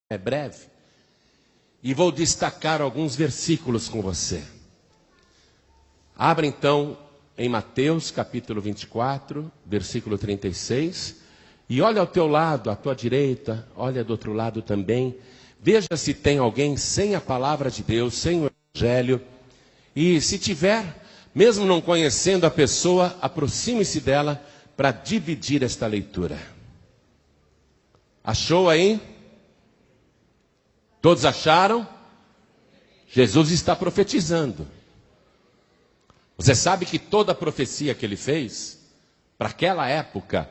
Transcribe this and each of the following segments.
É breve. E vou destacar alguns versículos com você. Abra então em Mateus capítulo 24, versículo 36. E olha ao teu lado, à tua direita, olha do outro lado também. Veja se tem alguém sem a palavra de Deus, sem o Evangelho. E se tiver, mesmo não conhecendo a pessoa, aproxime-se dela para dividir esta leitura. Achou aí? Todos acharam? Jesus está profetizando. Você sabe que toda a profecia que ele fez, para aquela época,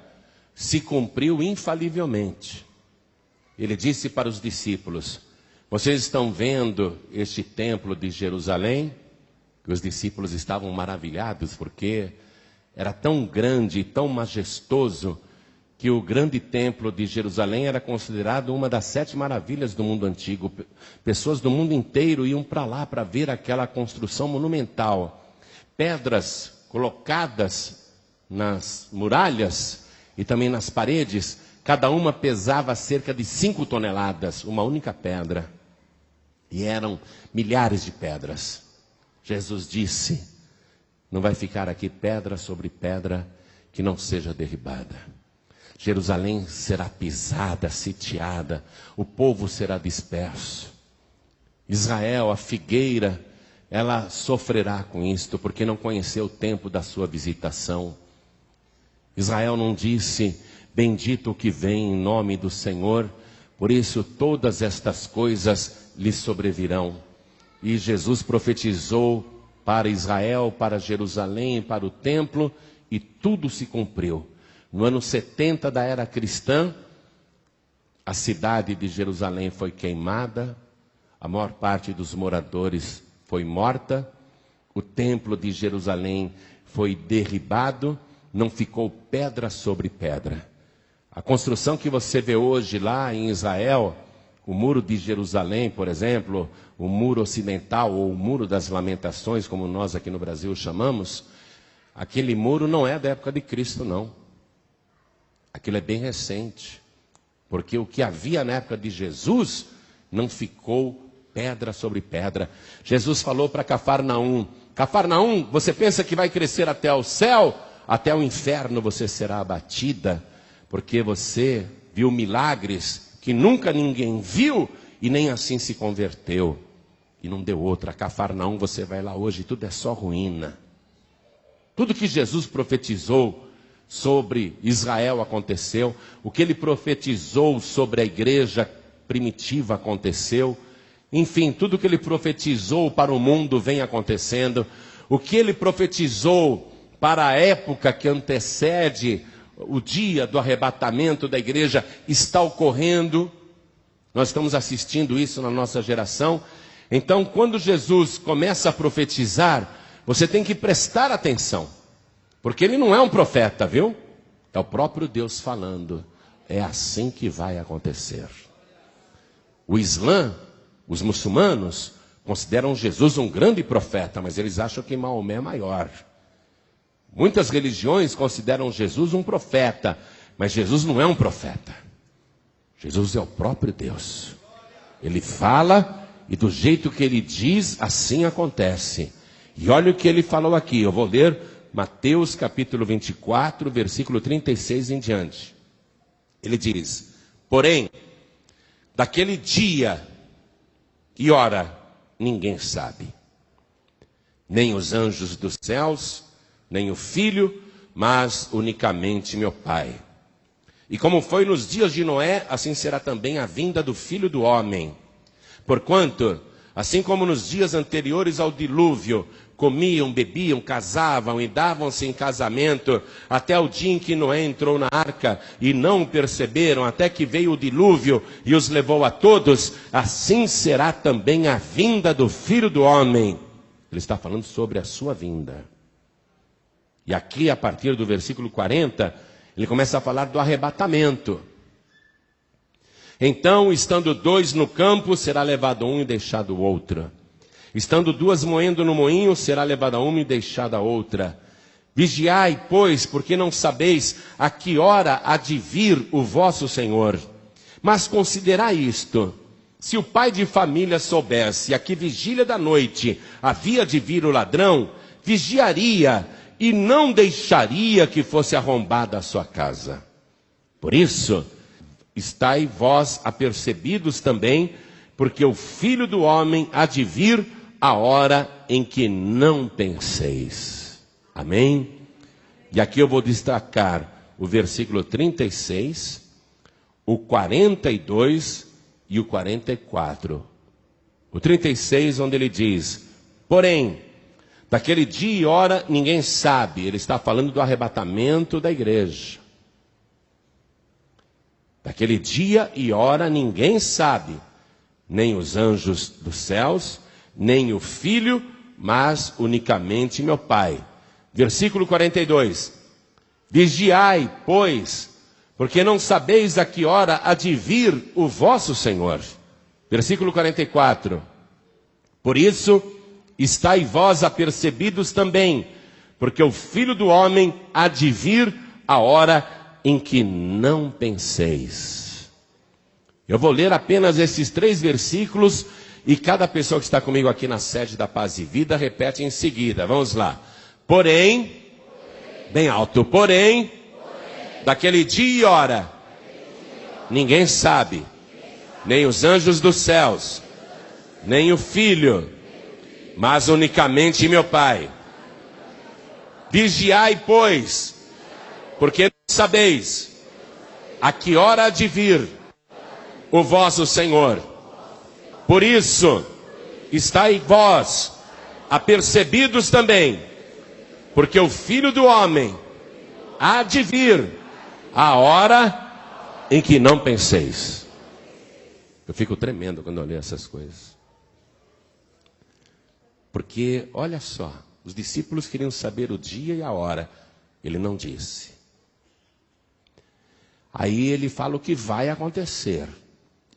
se cumpriu infalivelmente. Ele disse para os discípulos: vocês estão vendo este templo de Jerusalém? Que os discípulos estavam maravilhados, porque era tão grande e tão majestoso, que o grande templo de Jerusalém era considerado uma das 7 maravilhas do mundo antigo. Pessoas do mundo inteiro iam para lá para ver aquela construção monumental. Pedras colocadas nas muralhas e também nas paredes, cada uma pesava cerca de 5 toneladas, uma única pedra. E eram milhares de pedras. Jesus disse: não vai ficar aqui pedra sobre pedra que não seja derribada. Jerusalém será pisada, sitiada, o povo será disperso. Israel, a figueira, ela sofrerá com isto, porque não conheceu o tempo da sua visitação. Israel não disse: bendito o que vem em nome do Senhor, por isso todas estas coisas lhe sobrevirão. E Jesus profetizou para Israel, para Jerusalém, para o templo, e tudo se cumpriu. No ano 70 da era cristã, a cidade de Jerusalém foi queimada, a maior parte dos moradores foi morta, o templo de Jerusalém foi derribado, não ficou pedra sobre pedra. A construção que você vê hoje lá em Israel, o muro de Jerusalém, por exemplo, o muro ocidental ou o muro das lamentações, como nós aqui no Brasil chamamos, aquele muro não é da época de Cristo, não. Aquilo é bem recente, porque o que havia na época de Jesus não ficou pedra sobre pedra. Jesus falou para Cafarnaum: Cafarnaum, você pensa que vai crescer até o céu? Até o inferno você será abatida, porque você viu milagres que nunca ninguém viu e nem assim se converteu. E não deu outra. Cafarnaum, você vai lá hoje, tudo é só ruína. Tudo que Jesus profetizou sobre Israel aconteceu, o que ele profetizou sobre a igreja primitiva aconteceu, enfim, tudo que ele profetizou para o mundo vem acontecendo, o que ele profetizou para a época que antecede o dia do arrebatamento da igreja está ocorrendo. Nós estamos assistindo isso na nossa geração. Então, quando Jesus começa a profetizar, você tem que prestar atenção. Porque ele não é um profeta, viu? É o próprio Deus falando. É assim que vai acontecer. O Islã, os muçulmanos, consideram Jesus um grande profeta, mas eles acham que Maomé é maior. Muitas religiões consideram Jesus um profeta, mas Jesus não é um profeta. Jesus é o próprio Deus. Ele fala e do jeito que ele diz, assim acontece. E olha o que ele falou aqui, eu vou ler Mateus capítulo 24, versículo 36 em diante. Ele diz: porém, daquele dia e hora, ninguém sabe. Nem os anjos dos céus, nem o Filho, mas unicamente meu Pai. E como foi nos dias de Noé, assim será também a vinda do Filho do Homem. Porquanto, assim como nos dias anteriores ao dilúvio, comiam, bebiam, casavam e davam-se em casamento, até o dia em que Noé entrou na arca, e não o perceberam, até que veio o dilúvio e os levou a todos, assim será também a vinda do Filho do Homem. Ele está falando sobre a sua vinda. E aqui, a partir do versículo 40, ele começa a falar do arrebatamento. Então, estando 2 no campo, será levado um e deixado o outro. Estando 2 moendo no moinho, será levada uma e deixada a outra. Vigiai, pois, porque não sabeis a que hora há de vir o vosso Senhor. Mas considerai isto, Se o pai de família soubesse a que vigília da noite havia de vir o ladrão, vigiaria e não deixaria que fosse arrombada a sua casa. Por isso, estai vós apercebidos também, porque o Filho do Homem há de vir a hora em que não penseis. Amém? E aqui eu vou destacar o versículo 36, o 42 e o 44. O 36, onde ele diz: porém, daquele dia e hora ninguém sabe. Ele está falando do arrebatamento da igreja. Daquele dia e hora ninguém sabe, nem os anjos dos céus, nem o Filho, mas unicamente meu Pai. Versículo 42. Vigiai, pois, porque não sabeis a que hora há de vir o vosso Senhor. Versículo 44. Por isso, estai vós apercebidos também, porque o Filho do Homem há de vir a hora em que não penseis. Eu vou ler apenas esses 3 versículos e cada pessoa que está comigo aqui na sede da Paz e Vida repete em seguida. Vamos lá. Porém, bem alto, porém, daquele dia e hora, ninguém sabe, nem os anjos dos céus, nem o Filho, mas unicamente meu Pai. Vigiai, pois, porque não sabeis a que hora há de vir o vosso Senhor. Por isso, estai vós apercebidos também, porque o Filho do Homem há de vir a hora em que não penseis. Eu fico tremendo quando eu leio essas coisas. Porque, olha só, os discípulos queriam saber o dia e a hora. Ele não disse. Aí ele fala o que vai acontecer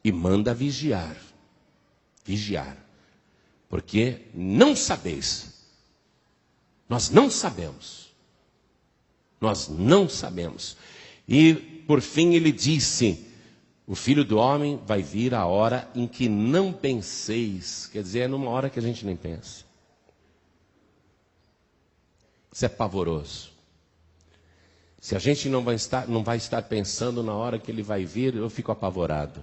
e manda vigiar. Vigiar. Porque não sabeis. Nós não sabemos. Nós não sabemos. E, por fim, ele disse: o Filho do Homem vai vir a hora em que não penseis. Quer dizer, é numa hora que a gente nem pensa. Isso é pavoroso. Se a gente não vai estar pensando na hora que ele vai vir, eu fico apavorado.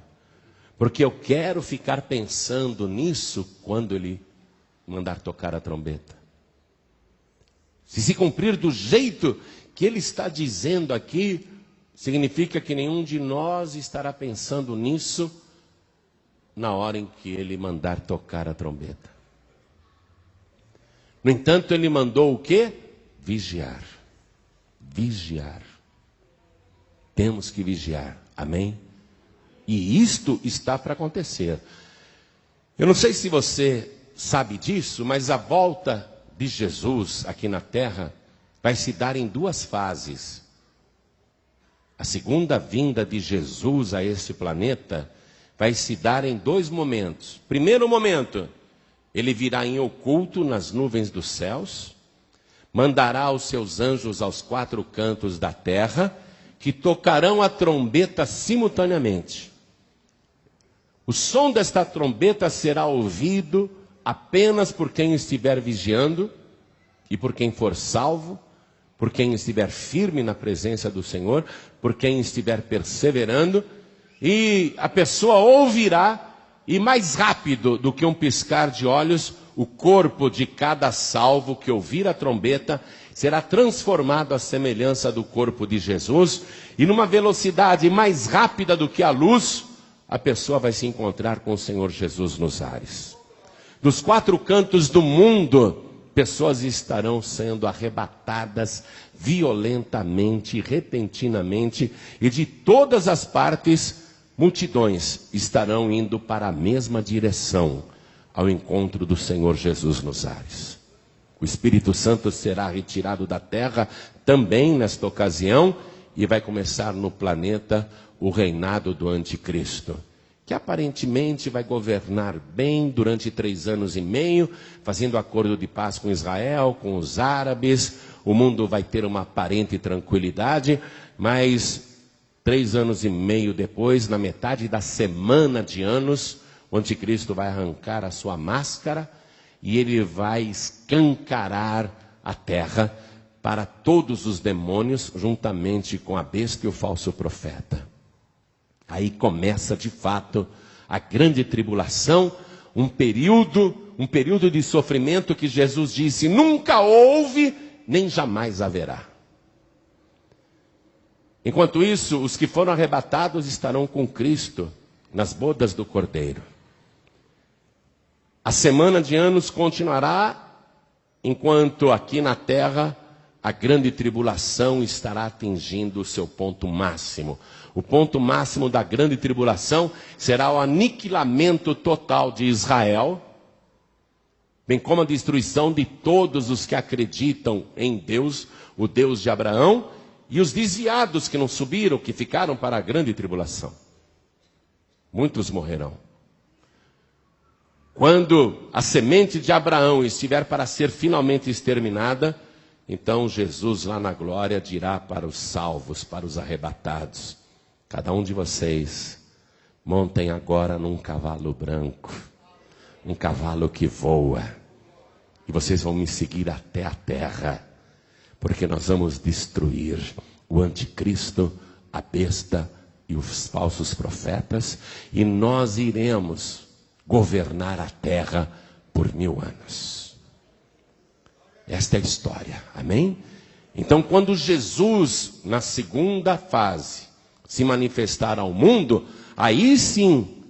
Porque eu quero ficar pensando nisso quando ele mandar tocar a trombeta. Se cumprir do jeito que ele está dizendo aqui, significa que nenhum de nós estará pensando nisso na hora em que ele mandar tocar a trombeta. No entanto, ele mandou o quê? Vigiar. Vigiar. Temos que vigiar. Amém? E isto está para acontecer. Eu não sei se você sabe disso, mas a volta de Jesus aqui na terra vai se dar em 2 fases. A segunda vinda de Jesus a este planeta vai se dar em 2 momentos. Primeiro momento, ele virá em oculto nas nuvens dos céus, mandará os seus anjos aos 4 cantos da terra, que tocarão a trombeta simultaneamente. O som desta trombeta será ouvido apenas por quem estiver vigiando e por quem for salvo, por quem estiver firme na presença do Senhor, por quem estiver perseverando, e a pessoa ouvirá, e mais rápido do que um piscar de olhos, o corpo de cada salvo que ouvir a trombeta será transformado à semelhança do corpo de Jesus, e numa velocidade mais rápida do que a luz, a pessoa vai se encontrar com o Senhor Jesus nos ares. Dos 4 cantos do mundo, pessoas estarão sendo arrebatadas violentamente, repentinamente, e de todas as partes, multidões estarão indo para a mesma direção, ao encontro do Senhor Jesus nos ares. O Espírito Santo será retirado da terra também nesta ocasião, e vai começar no planeta o reinado do anticristo, que aparentemente vai governar bem durante 3 anos e meio, fazendo acordo de paz com Israel, com os árabes. O mundo vai ter uma aparente tranquilidade, mas 3 anos e meio depois, na metade da semana de anos, o anticristo vai arrancar a sua máscara e ele vai escancarar a terra para todos os demônios, juntamente com a besta e o falso profeta. Aí começa de fato a grande tribulação, um período de sofrimento que Jesus disse: nunca houve, nem jamais haverá. Enquanto isso, os que foram arrebatados estarão com Cristo nas bodas do Cordeiro. A semana de anos continuará, enquanto aqui na terra a grande tribulação estará atingindo o seu ponto máximo. O ponto máximo da grande tribulação será o aniquilamento total de Israel, bem como a destruição de todos os que acreditam em Deus, o Deus de Abraão, e os desviados que não subiram, que ficaram para a grande tribulação. Muitos morrerão. Quando a semente de Abraão estiver para ser finalmente exterminada, então Jesus lá na glória dirá para os salvos, para os arrebatados: cada um de vocês montem agora num cavalo branco, um cavalo que voa, e vocês vão me seguir até a terra, porque nós vamos destruir o anticristo, a besta e os falsos profetas, e nós iremos governar a terra por 1000 anos. Esta é a história, amém? Então, quando Jesus, na segunda fase, se manifestar ao mundo, aí sim,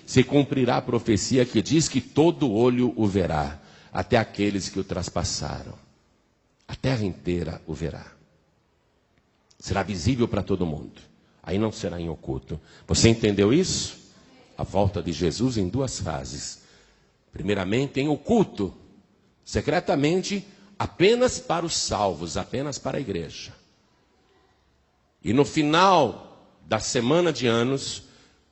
se cumprirá a profecia que diz que todo olho o verá, até aqueles que o traspassaram. A terra inteira o verá. Será visível para todo mundo. Aí não será em oculto. Você entendeu isso? A volta de Jesus em 2 fases. Primeiramente em oculto, secretamente, apenas para os salvos, apenas para a igreja. E no final da semana de anos,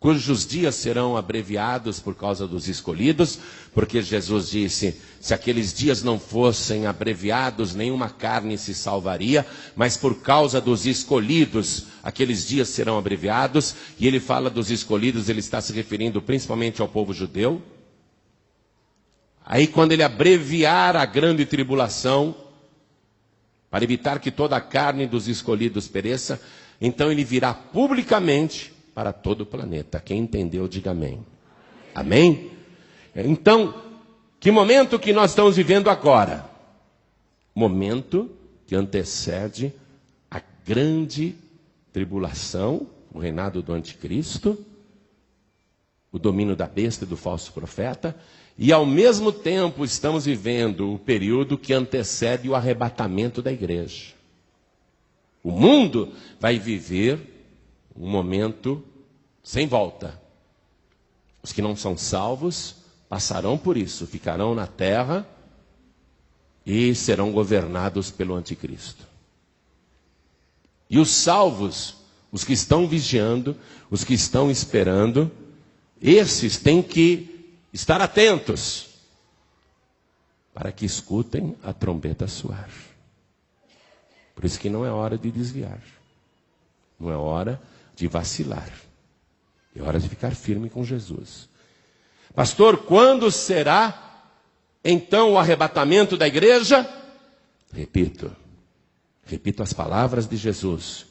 cujos dias serão abreviados por causa dos escolhidos, porque Jesus disse: se aqueles dias não fossem abreviados, nenhuma carne se salvaria, mas por causa dos escolhidos, aqueles dias serão abreviados. E ele fala dos escolhidos, ele está se referindo principalmente ao povo judeu. Aí quando ele abreviar a grande tribulação, para evitar que toda a carne dos escolhidos pereça, então ele virá publicamente para todo o planeta. Quem entendeu, diga amém. Amém? Então, que momento que nós estamos vivendo agora? Momento que antecede a grande tribulação, o reinado do anticristo, o domínio da besta e do falso profeta, e ao mesmo tempo estamos vivendo o período que antecede o arrebatamento da igreja. O mundo vai viver um momento sem volta. Os que não são salvos passarão por isso, ficarão na terra e serão governados pelo anticristo. E os salvos, os que estão vigiando, os que estão esperando, esses têm que estar atentos para que escutem a trombeta soar. Por isso que não é hora de desviar, não é hora de vacilar, é hora de ficar firme com Jesus. Pastor, quando será então o arrebatamento da igreja? Repito as palavras de Jesus: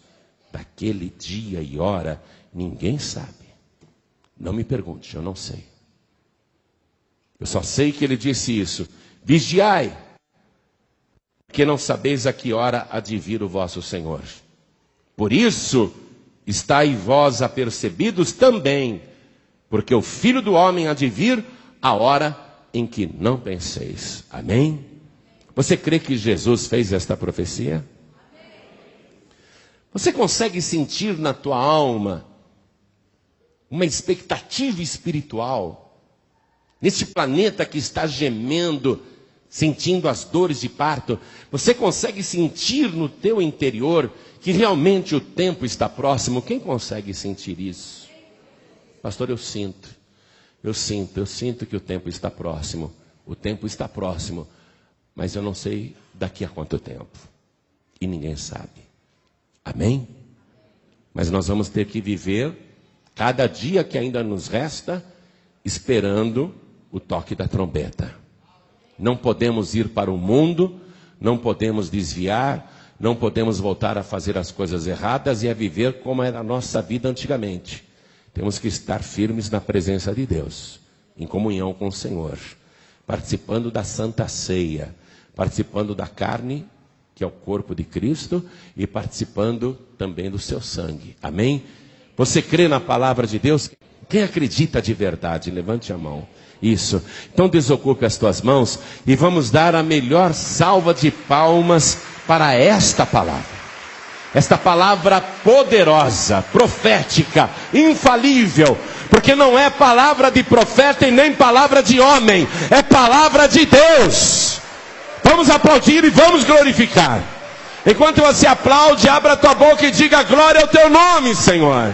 daquele dia e hora ninguém sabe. Não me pergunte, eu não sei. Eu só sei que ele disse isso: vigiai, porque não sabeis a que hora há de vir o vosso Senhor. Por isso, estai vós apercebidos também, porque o Filho do Homem há de vir a hora em que não penseis. Amém? Você crê que Jesus fez esta profecia? Você consegue sentir na tua alma uma expectativa espiritual neste planeta que está gemendo, sentindo as dores de parto? Você consegue sentir no teu interior que realmente o tempo está próximo? Quem consegue sentir isso? Pastor, eu sinto que o tempo está próximo. O tempo está próximo, mas eu não sei daqui a quanto tempo. E ninguém sabe. Amém? Mas nós vamos ter que viver cada dia que ainda nos resta, esperando o toque da trombeta. Não podemos ir para o mundo, não podemos desviar, não podemos voltar a fazer as coisas erradas e a viver como era a nossa vida antigamente. Temos que estar firmes na presença de Deus, em comunhão com o Senhor, participando da Santa Ceia, participando da carne, que é o corpo de Cristo, e participando também do seu sangue. Amém? Você crê na palavra de Deus? Quem acredita de verdade? Levante a mão. Isso. Então desocupe as tuas mãos e vamos dar a melhor salva de palmas para esta palavra. Esta palavra poderosa, profética, infalível, porque não é palavra de profeta e nem palavra de homem, é palavra de Deus. Vamos aplaudir e vamos glorificar. Enquanto você aplaude, abra a tua boca e diga glória ao teu nome, Senhor.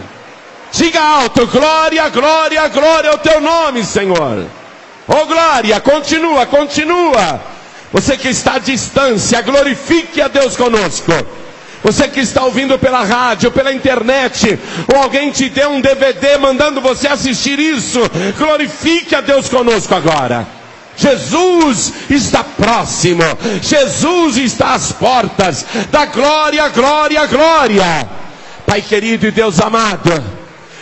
Diga alto, glória, glória, glória ao teu nome, Senhor. Oh glória, continua, continua. Você que está à distância, glorifique a Deus conosco. Você que está ouvindo pela rádio, pela internet, ou alguém te deu um DVD mandando você assistir isso, glorifique a Deus conosco agora. Jesus está próximo, Jesus está às portas da glória, glória, glória. Pai querido e Deus amado,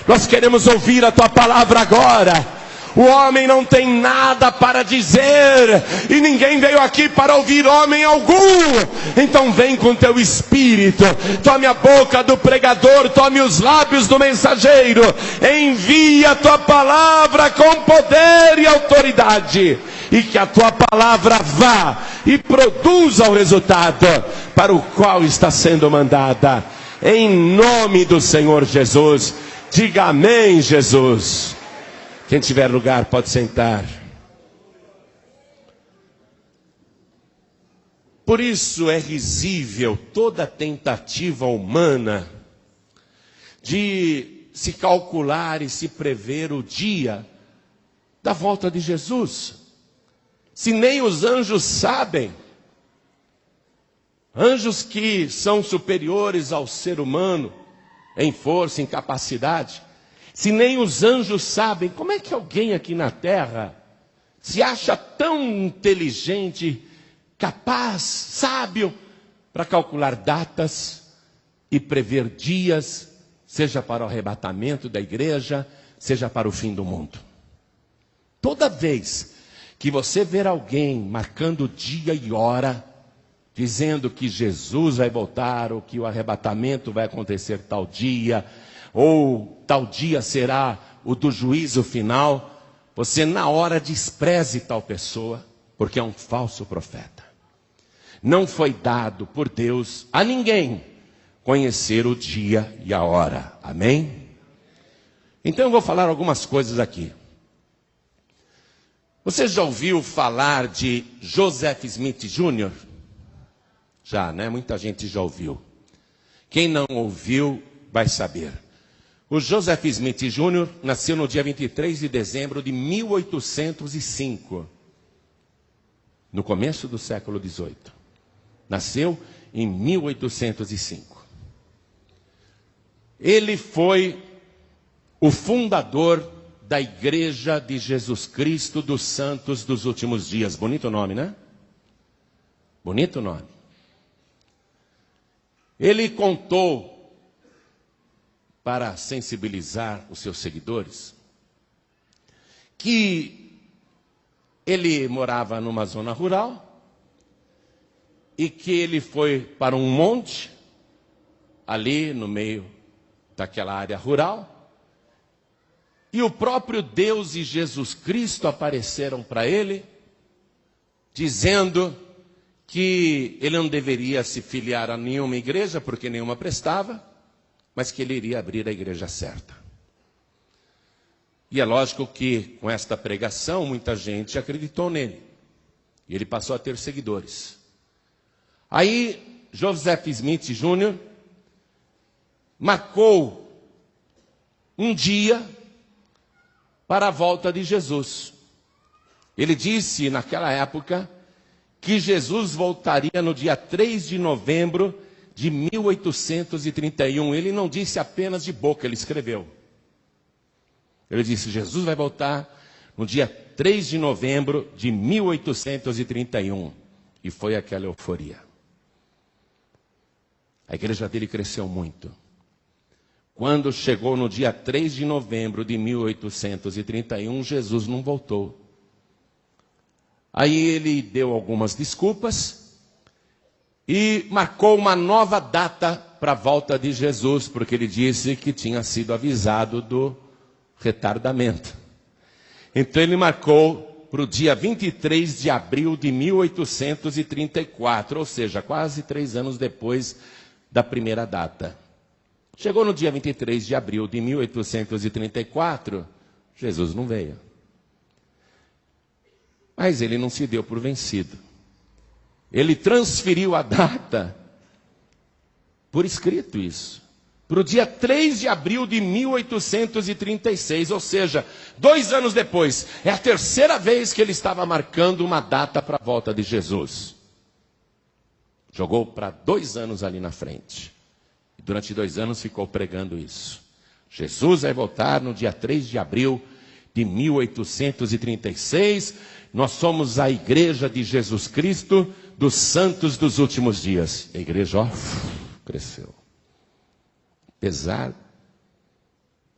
nós queremos ouvir a tua palavra agora. O homem não tem nada para dizer, e ninguém veio aqui para ouvir homem algum. Então vem com teu espírito, tome a boca do pregador, tome os lábios do mensageiro, envia a tua palavra com poder e autoridade, e que a tua palavra vá e produza o resultado para o qual está sendo mandada. Em nome do Senhor Jesus, diga amém, Jesus. Quem tiver lugar pode sentar. Por isso é risível toda tentativa humana de se calcular e se prever o dia da volta de Jesus. Se nem os anjos sabem, anjos que são superiores ao ser humano em força, em capacidade, se nem os anjos sabem, como é que alguém aqui na terra se acha tão inteligente, capaz, sábio, para calcular datas e prever dias, seja para o arrebatamento da igreja, seja para o fim do mundo? Toda vez que você ver alguém marcando dia e hora, dizendo que Jesus vai voltar, ou que o arrebatamento vai acontecer tal dia, ou tal dia será o do juízo final, você na hora despreze tal pessoa, porque é um falso profeta. Não foi dado por Deus a ninguém conhecer o dia e a hora. Amém? Então eu vou falar algumas coisas aqui. Você já ouviu falar de Joseph Smith Jr.? Já, né? Muita gente já ouviu. Quem não ouviu vai saber. O Joseph Smith Jr. nasceu no dia 23 de dezembro de 1805, no começo do século XVIII. Nasceu em 1805. Ele foi o fundador da Igreja de Jesus Cristo dos Santos dos Últimos Dias. Bonito nome, né? Bonito nome. Ele contou, para sensibilizar os seus seguidores, que ele morava numa zona rural e que ele foi para um monte, ali no meio daquela área rural, e o próprio Deus e Jesus Cristo apareceram para ele, dizendo que ele não deveria se filiar a nenhuma igreja, porque nenhuma prestava, mas que ele iria abrir a igreja certa. E é lógico que com esta pregação muita gente acreditou nele. E ele passou a ter seguidores. Aí Joseph Smith Jr. marcou um dia para a volta de Jesus. Ele disse naquela época que Jesus voltaria no dia 3 de novembro de 1831. Ele não disse apenas de boca, ele escreveu. Ele disse: Jesus vai voltar no dia 3 de novembro de 1831. E foi aquela euforia. A igreja dele cresceu muito. Quando chegou no dia 3 de novembro de 1831, Jesus não voltou. Aí ele deu algumas desculpas e marcou uma nova data para a volta de Jesus, porque ele disse que tinha sido avisado do retardamento. Então ele marcou para o dia 23 de abril de 1834, ou seja, quase 3 anos depois da primeira data. Chegou no dia 23 de abril de 1834, Jesus não veio. Mas ele não se deu por vencido. Ele transferiu a data, por escrito isso, para o dia 3 de abril de 1836, ou seja, 2 anos depois. É a terceira vez que ele estava marcando uma data para a volta de Jesus. Jogou para 2 anos ali na frente. E durante 2 anos ficou pregando isso. Jesus vai voltar no dia 3 de abril de 1836. Nós somos a igreja de Jesus Cristo dos santos dos últimos dias. A igreja, ó, cresceu. Apesar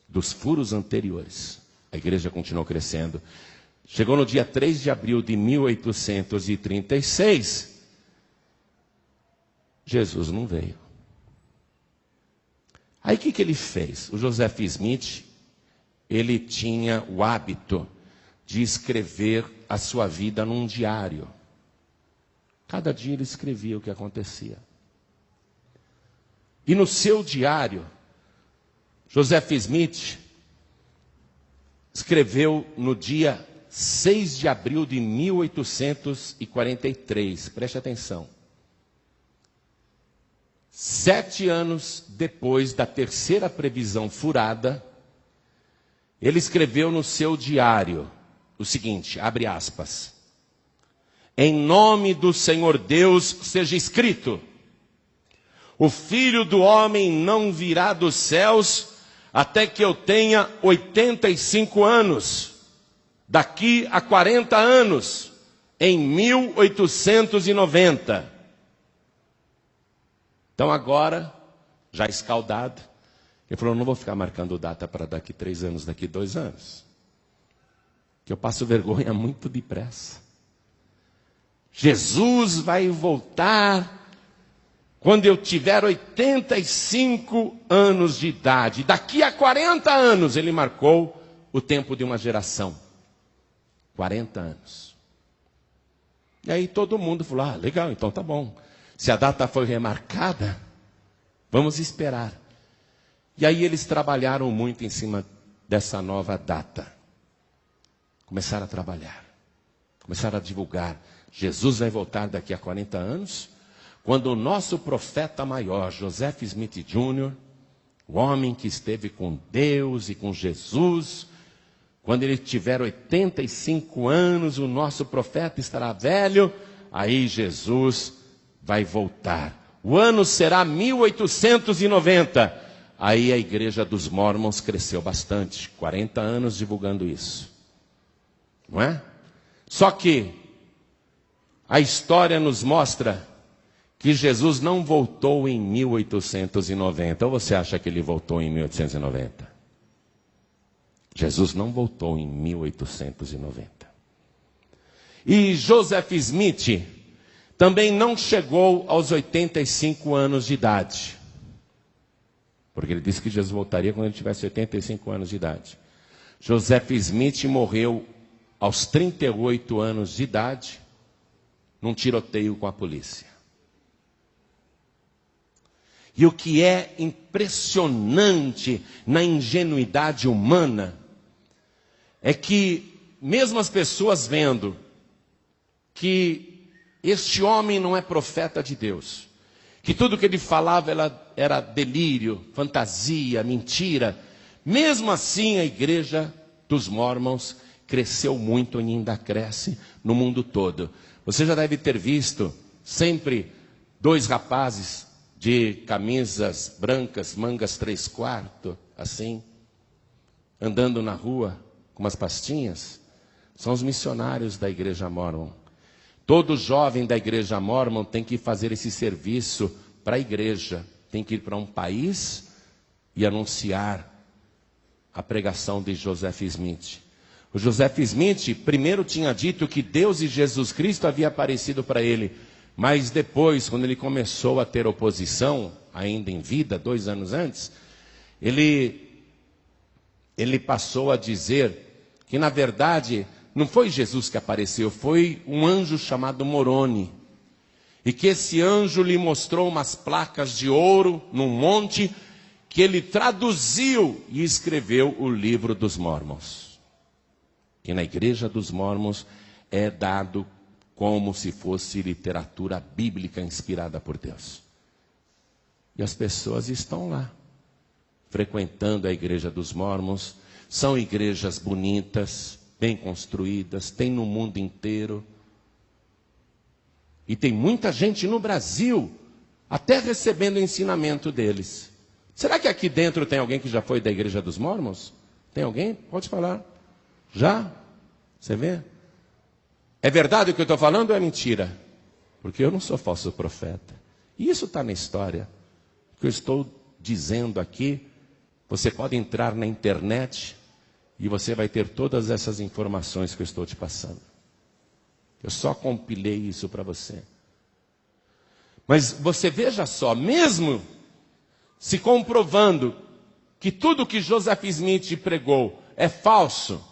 dos furos anteriores, a igreja continuou crescendo. Chegou no dia 3 de abril de 1836, Jesus não veio. Aí o que ele fez? O Joseph Smith, ele tinha o hábito de escrever a sua vida num diário. Cada dia ele escrevia o que acontecia. E no seu diário, Joseph Smith escreveu no dia 6 de abril de 1843. Preste atenção. 7 anos depois da terceira previsão furada, ele escreveu no seu diário o seguinte, abre aspas: em nome do Senhor Deus seja escrito: o Filho do Homem não virá dos céus até que eu tenha 85 anos, daqui a 40 anos, em 1890. Então agora, já escaldado, ele falou, não vou ficar marcando data para daqui 3 anos, daqui 2 anos. Que eu passo vergonha muito depressa. Jesus vai voltar quando eu tiver 85 anos de idade. Daqui a 40 anos, ele marcou o tempo de uma geração. 40 anos. E aí todo mundo falou, ah, legal, então tá bom. Se a data foi remarcada, vamos esperar. E aí eles trabalharam muito em cima dessa nova data. Começaram a trabalhar. Começaram a divulgar. Jesus vai voltar daqui a 40 anos, quando o nosso profeta maior, Joseph Smith Jr., o homem que esteve com Deus e com Jesus, quando ele tiver 85 anos, o nosso profeta estará velho, aí Jesus vai voltar. O ano será 1890. Aí a igreja dos Mormons cresceu bastante, 40 anos divulgando isso. Não é? Só que a história nos mostra que Jesus não voltou em 1890. Ou você acha que ele voltou em 1890? Jesus não voltou em 1890. E Joseph Smith também não chegou aos 85 anos de idade. Porque ele disse que Jesus voltaria quando ele tivesse 85 anos de idade. Joseph Smith morreu aos 38 anos de idade, num tiroteio com a polícia. E o que é impressionante na ingenuidade humana é que, mesmo as pessoas vendo que este homem não é profeta de Deus, que tudo que ele falava era delírio, fantasia, mentira, mesmo assim a igreja dos Mormons cresceu muito e ainda cresce no mundo todo. Você já deve ter visto sempre 2 rapazes de camisas brancas, mangas 3/4, assim, andando na rua com umas pastinhas. São os missionários da igreja Mormon. Todo jovem da igreja Mormon tem que fazer esse serviço para a igreja. Tem que ir para um país e anunciar a pregação de Joseph Smith. O Joseph Smith primeiro tinha dito que Deus e Jesus Cristo havia aparecido para ele. Mas depois, quando ele começou a ter oposição, ainda em vida, 2 anos antes, ele passou a dizer que, na verdade, não foi Jesus que apareceu, foi um anjo chamado Moroni. E que esse anjo lhe mostrou umas placas de ouro num monte, que ele traduziu e escreveu o livro dos Mormons. Que na igreja dos Mormons é dado como se fosse literatura bíblica inspirada por Deus. E as pessoas estão lá, frequentando a igreja dos Mormons. São igrejas bonitas, bem construídas, tem no mundo inteiro. E tem muita gente no Brasil, até recebendo o ensinamento deles. Será que aqui dentro tem alguém que já foi da igreja dos Mormons? Tem alguém? Pode falar. Já? Você vê? É verdade o que eu estou falando ou é mentira? Porque eu não sou falso profeta. E isso está na história. O que eu estou dizendo aqui, você pode entrar na internet e você vai ter todas essas informações que eu estou te passando. Eu só compilei isso para você. Mas você veja só, mesmo se comprovando que tudo que Joseph Smith pregou é falso,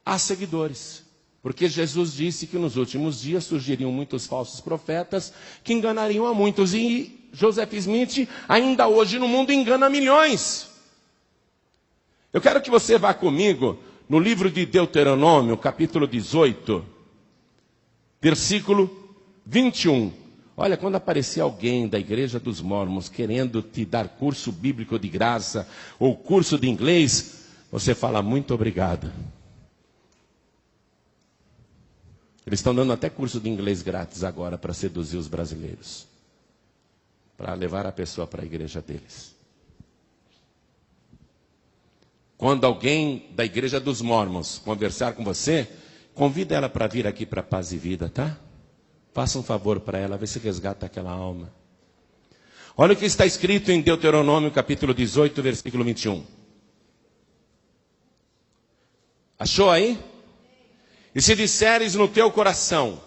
há seguidores. Porque Jesus disse que nos últimos dias surgiriam muitos falsos profetas que enganariam a muitos. E Joseph Smith, ainda hoje no mundo, engana milhões. Eu quero que você vá comigo no livro de Deuteronômio, capítulo 18, versículo 21. Olha, quando aparecer alguém da igreja dos Mormons querendo te dar curso bíblico de graça ou curso de inglês, você fala muito obrigado. Eles estão dando até curso de inglês grátis agora para seduzir os brasileiros, para levar a pessoa para a igreja deles. Quando alguém da igreja dos Mormons conversar com você, convida ela para vir aqui para Paz e Vida, tá? Faça um favor para ela, vê se resgata aquela alma. Olha o que está escrito em Deuteronômio capítulo 18, versículo 21. Achou aí? E se disseres no teu coração,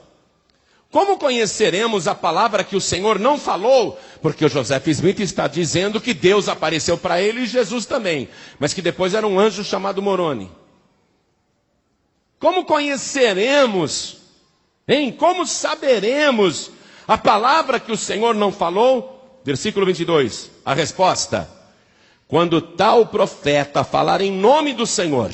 como conheceremos a palavra que o Senhor não falou? Porque o Joseph Smith está dizendo que Deus apareceu para ele e Jesus também, mas que depois era um anjo chamado Moroni. Como conheceremos, hein? Como saberemos a palavra que o Senhor não falou? Versículo 22, a resposta: quando tal profeta falar em nome do Senhor,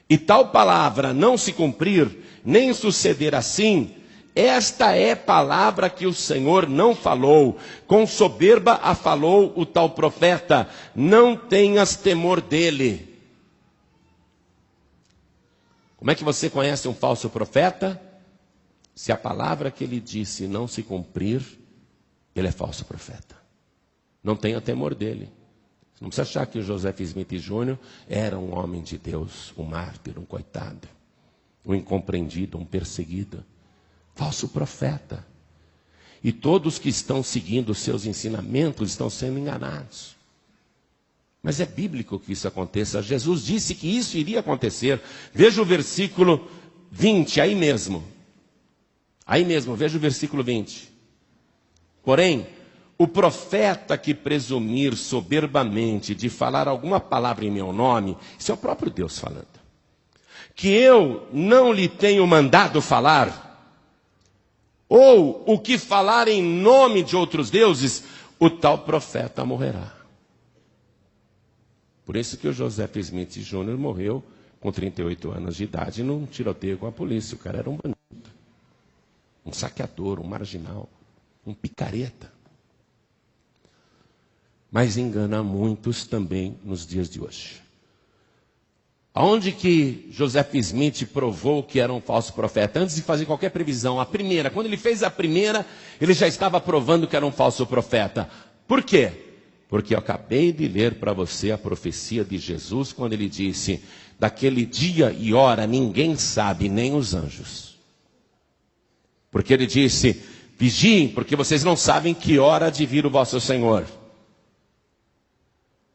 e tal palavra não se cumprir, nem suceder assim, esta é palavra que o Senhor não falou, com soberba a falou o tal profeta, não tenhas temor dele. Como é que você conhece um falso profeta? Se a palavra que ele disse não se cumprir, ele é falso profeta. Não tenha temor dele. Não precisa achar que o Joseph Smith Jr. era um homem de Deus, um mártir, um coitado, um incompreendido, um perseguido. Falso profeta. E todos que estão seguindo os seus ensinamentos estão sendo enganados. Mas é bíblico que isso aconteça. Jesus disse que isso iria acontecer. Veja o versículo 20, aí mesmo. Aí mesmo, veja o versículo 20. Porém, o profeta que presumir soberbamente de falar alguma palavra em meu nome, isso é o próprio Deus falando, que eu não lhe tenho mandado falar, ou o que falar em nome de outros deuses, o tal profeta morrerá. Por isso que o Joseph Smith Jr. morreu com 38 anos de idade num tiroteio com a polícia. O cara era um bandido, um saqueador, um marginal, um picareta. Mas engana muitos também nos dias de hoje. Aonde que Joseph Smith provou que era um falso profeta? Antes de fazer qualquer previsão, a primeira, quando ele fez a primeira, ele já estava provando que era um falso profeta. Por quê? Porque eu acabei de ler para você a profecia de Jesus, quando ele disse: daquele dia e hora ninguém sabe, nem os anjos. Porque ele disse: vigiem, porque vocês não sabem que hora há de vir o vosso Senhor.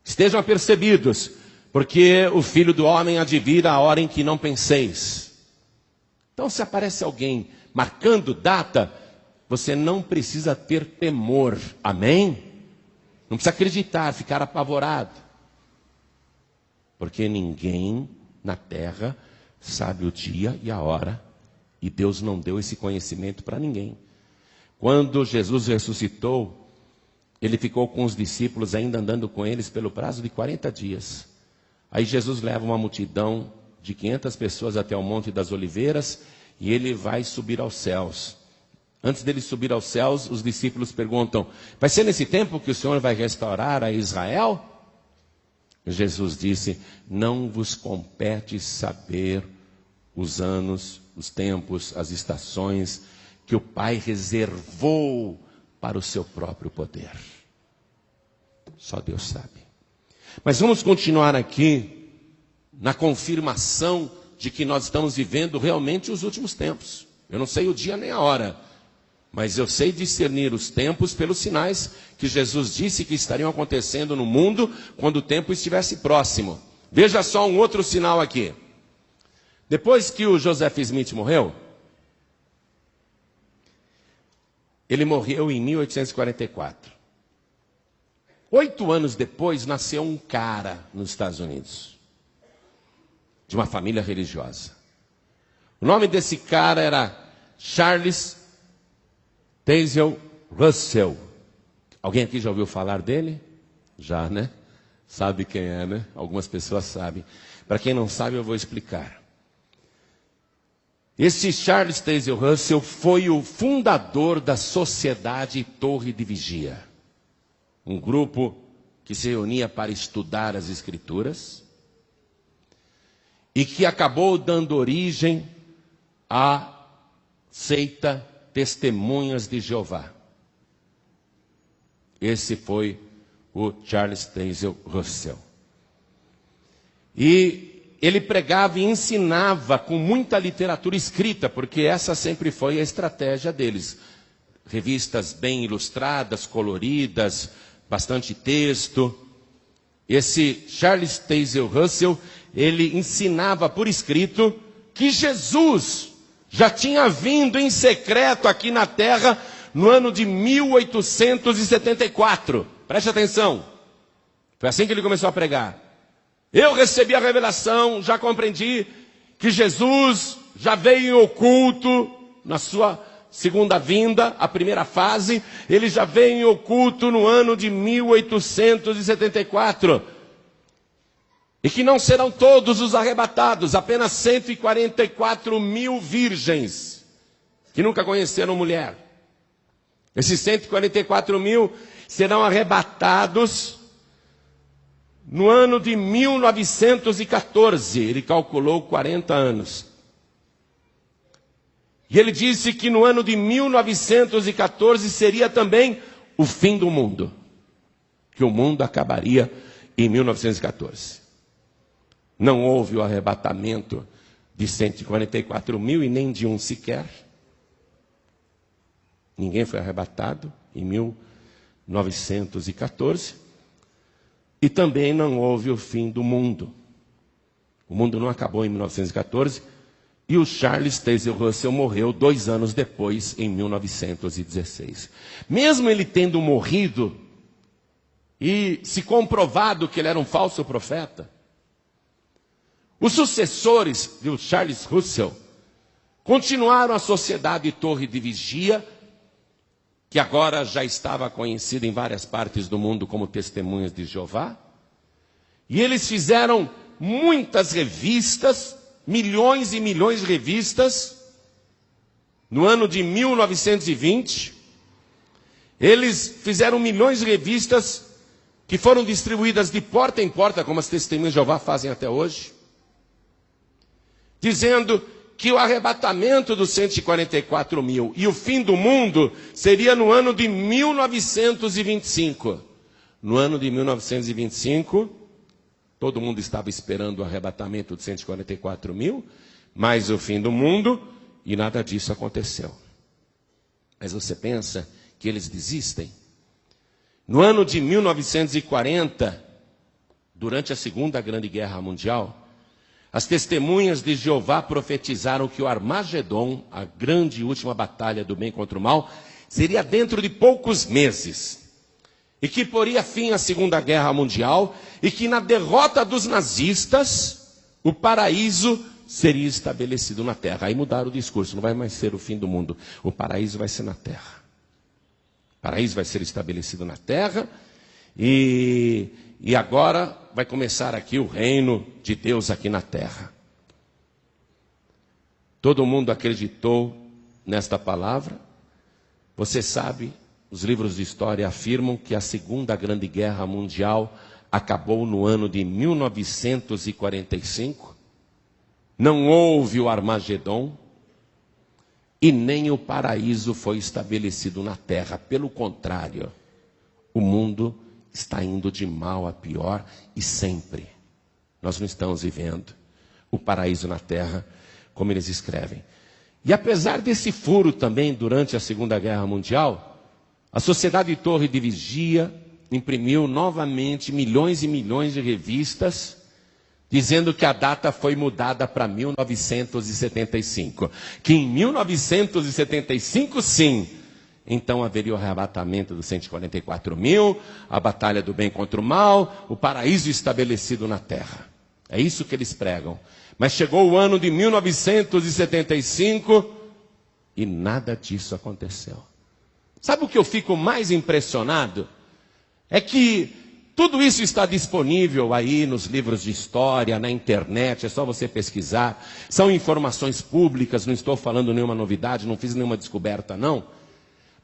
Estejam apercebidos, porque o Filho do Homem há de vir a hora em que não penseis. Então, se aparece alguém marcando data, você não precisa ter temor, amém? Não precisa acreditar, ficar apavorado. Porque ninguém na terra sabe o dia e a hora, e Deus não deu esse conhecimento para ninguém. Quando Jesus ressuscitou, ele ficou com os discípulos ainda andando com eles pelo prazo de 40 dias. Aí Jesus leva uma multidão de 500 pessoas até o Monte das Oliveiras e ele vai subir aos céus. Antes dele subir aos céus, os discípulos perguntam: vai ser nesse tempo que o Senhor vai restaurar a Israel? Jesus disse: não vos compete saber os anos, os tempos, as estações que o Pai reservou para o seu próprio poder. Só Deus sabe. Mas vamos continuar aqui na confirmação de que nós estamos vivendo realmente os últimos tempos. Eu não sei o dia nem a hora, mas eu sei discernir os tempos pelos sinais que Jesus disse que estariam acontecendo no mundo quando o tempo estivesse próximo. Veja só um outro sinal aqui. Depois que o Joseph Smith morreu, ele morreu em 1844. 8 anos depois, nasceu um cara nos Estados Unidos, de uma família religiosa. O nome desse cara era Charles Taze Russell. Alguém aqui já ouviu falar dele? Já, né? Sabe quem é, né? Algumas pessoas sabem. Para quem não sabe, eu vou explicar. Esse Charles Taze Russell foi o fundador da Sociedade Torre de Vigia. Um grupo que se reunia para estudar as Escrituras e que acabou dando origem à seita Testemunhas de Jeová. Esse foi o Charles Taze Russell. E ele pregava e ensinava com muita literatura escrita, porque essa sempre foi a estratégia deles. Revistas bem ilustradas, coloridas, bastante texto. Esse Charles Taze Russell, ele ensinava por escrito que Jesus já tinha vindo em secreto aqui na terra no ano de 1874. Preste atenção. Foi assim que ele começou a pregar. Eu recebi a revelação, já compreendi que Jesus já veio em oculto na sua segunda vinda, a primeira fase. Ele já veio em oculto no ano de 1874. E que não serão todos os arrebatados, apenas 144 mil virgens que nunca conheceram mulher. Esses 144 mil serão arrebatados no ano de 1914. Ele calculou 40 anos. E ele disse que no ano de 1914 seria também o fim do mundo. Que o mundo acabaria em 1914. Não houve o arrebatamento de 144 mil e nem de um sequer. Ninguém foi arrebatado em 1914. E também não houve o fim do mundo. O mundo não acabou em 1914. E o Charles Taze Russell morreu 2 anos depois, em 1916. Mesmo ele tendo morrido e se comprovado que ele era um falso profeta, os sucessores de Charles Russell continuaram a Sociedade Torre de Vigia, que agora já estava conhecida em várias partes do mundo como Testemunhas de Jeová. E eles fizeram muitas revistas, milhões e milhões de revistas. No ano de 1920, eles fizeram milhões de revistas que foram distribuídas de porta em porta, como as Testemunhas de Jeová fazem até hoje, dizendo que o arrebatamento dos 144 mil e o fim do mundo seria no ano de 1925. No ano de 1925, Todo mundo estava esperando o arrebatamento de 144 mil, mais o fim do mundo, e nada disso aconteceu. Mas você pensa que eles desistem? No ano de 1940, durante a Segunda Grande Guerra Mundial, as testemunhas de Jeová profetizaram que o Armagedon, a grande e última batalha do bem contra o mal, seria dentro de poucos meses. E que poria fim à Segunda Guerra Mundial, e que na derrota dos nazistas, o paraíso seria estabelecido na terra. Aí mudaram o discurso, não vai mais ser o fim do mundo, o paraíso vai ser na terra. O paraíso vai ser estabelecido na terra, e agora vai começar aqui o reino de Deus aqui na terra. Todo mundo acreditou nesta palavra. Você sabe, os livros de história afirmam que a Segunda Grande Guerra Mundial acabou no ano de 1945. Não houve o Armagedon e nem o paraíso foi estabelecido na terra. Pelo contrário, o mundo está indo de mal a pior e sempre. Nós não estamos vivendo o paraíso na terra, como eles escrevem. E apesar desse furo também durante a Segunda Guerra Mundial, a Sociedade Torre de Vigia imprimiu novamente milhões e milhões de revistas, dizendo que a data foi mudada para 1975. Que em 1975, sim, então haveria o arrebatamento dos 144 mil, a batalha do bem contra o mal, o paraíso estabelecido na terra. É isso que eles pregam. Mas chegou o ano de 1975 e nada disso aconteceu. Sabe o que eu fico mais impressionado? É que tudo isso está disponível aí nos livros de história, na internet, é só você pesquisar. São informações públicas, não estou falando nenhuma novidade, não fiz nenhuma descoberta não.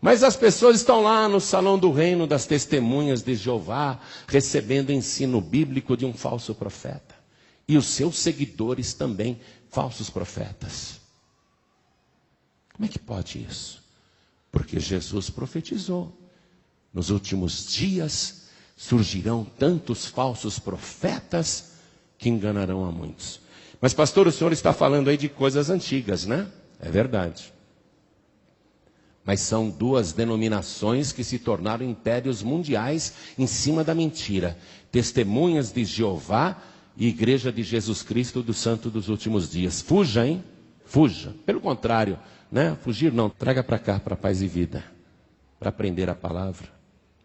Mas as pessoas estão lá no salão do reino das testemunhas de Jeová, recebendo ensino bíblico de um falso profeta. E os seus seguidores também, falsos profetas. Como é que pode isso? Porque Jesus profetizou. Nos últimos dias surgirão tantos falsos profetas que enganarão a muitos. Mas pastor, o senhor está falando aí de coisas antigas, né? É verdade. Mas são duas denominações que se tornaram impérios mundiais em cima da mentira. Testemunhas de Jeová e Igreja de Jesus Cristo do Santo dos Últimos Dias. Fuja, hein? Fuja. Pelo contrário, né? Fugir não. Traga para cá, para a Paz e Vida. Para aprender a palavra.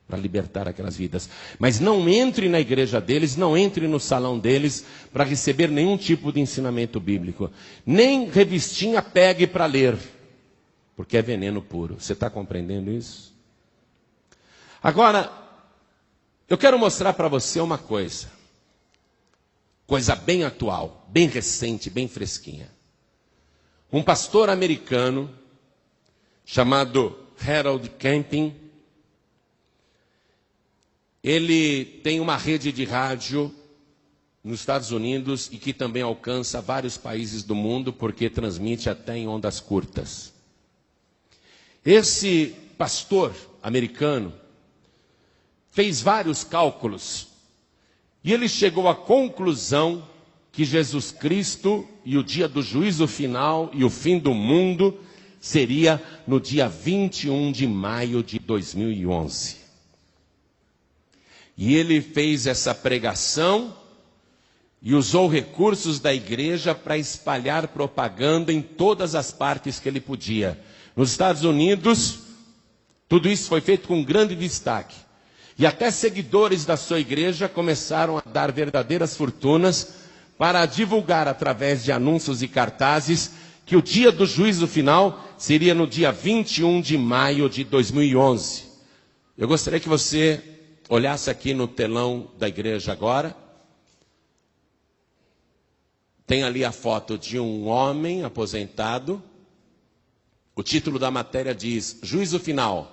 Para libertar aquelas vidas. Mas não entre na igreja deles, não entre no salão deles para receber nenhum tipo de ensinamento bíblico. Nem revistinha pegue para ler. Porque é veneno puro. Você está compreendendo isso? Agora, eu quero mostrar para você uma coisa. Coisa bem atual, bem recente, bem fresquinha. Um pastor americano, chamado Harold Camping, ele tem uma rede de rádio nos Estados Unidos e que também alcança vários países do mundo, porque transmite até em ondas curtas. Esse pastor americano fez vários cálculos e ele chegou à conclusão que Jesus Cristo e o dia do juízo final e o fim do mundo seria no dia 21 de maio de 2011. E ele fez essa pregação e usou recursos da igreja para espalhar propaganda em todas as partes que ele podia. Nos Estados Unidos, tudo isso foi feito com grande destaque. E até seguidores da sua igreja começaram a dar verdadeiras fortunas para divulgar através de anúncios e cartazes que o dia do juízo final seria no dia 21 de maio de 2011. Eu gostaria que você olhasse aqui no telão da igreja agora. Tem ali a foto de um homem aposentado. O título da matéria diz: Juízo final.